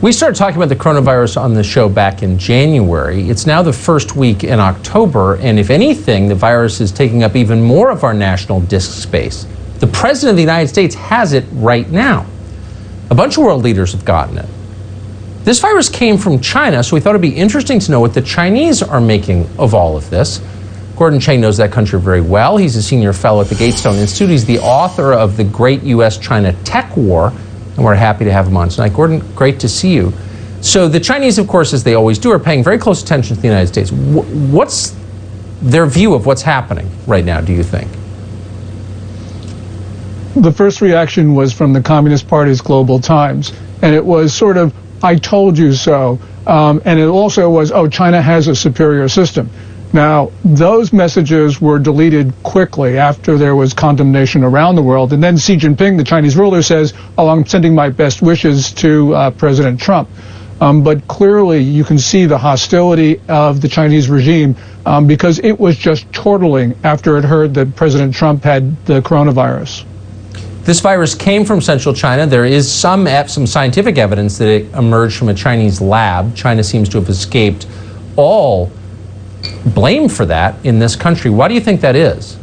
We started talking about the coronavirus on the show back in January. It's now the first week in October, and if anything, the virus is taking up even more of our national disk space. The President of the United States has it right now. A bunch of world leaders have gotten it. This virus came from China, so we thought it'd be interesting to know what the Chinese are making of all of this. Gordon Chang knows that country very well. He's a senior fellow at the Gatestone Institute. He's the author of The Great U.S.-China Tech War, and we're happy to have him on tonight. Gordon, great to see you. So the Chinese, of course, as they always do, are paying very close attention to the United States. What's their view of what's happening right now, do you think? The first reaction was from the Communist Party's Global Times, and it was sort of, I told you so, and it also was, oh, China has a superior system. Now, those messages were deleted quickly after there was condemnation around the world. And then Xi Jinping, the Chinese ruler, says, oh, I'm sending my best wishes to President Trump. But clearly, you can see the hostility of the Chinese regime because it was just chortling after it heard that President Trump had the coronavirus. This virus came from central China. There is some scientific evidence that it emerged from a Chinese lab. China seems to have escaped all blame for that in this country. Why do you think that is?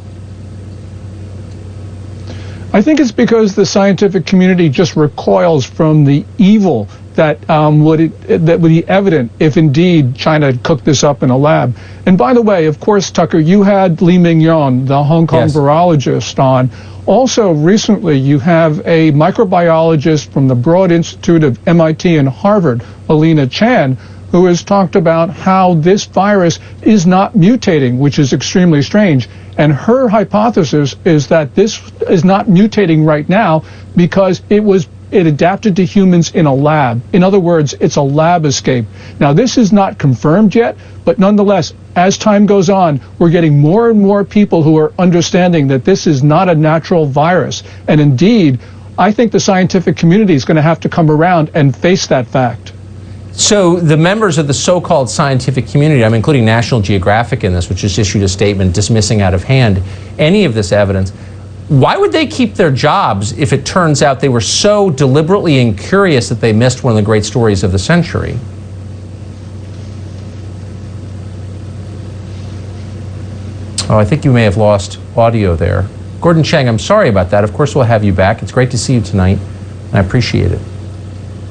I think it's because the scientific community just recoils from the evil that would be evident if indeed China had cooked this up in a lab. And by the way, of course, Tucker, you had Li Mingyan, the Hong Kong virologist, on. Also, recently, you have a microbiologist from the Broad Institute of MIT and Harvard, Alina Chan, who has talked about how this virus is not mutating, which is extremely strange. And her hypothesis is that this is not mutating right now because it adapted to humans in a lab. In other words, it's a lab escape. Now, this is not confirmed yet, but nonetheless, as time goes on, we're getting more and more people who are understanding that this is not a natural virus. And indeed, I think the scientific community is going to have to come around and face that fact. So the members of the so-called scientific community, I'm including National Geographic in this, which just issued a statement dismissing out of hand any of this evidence, why would they keep their jobs if it turns out they were so deliberately incurious that they missed one of the great stories of the century? Oh, I think you may have lost audio there. Gordon Chang, I'm sorry about that. Of course, we'll have you back. It's great to see you tonight. I appreciate it.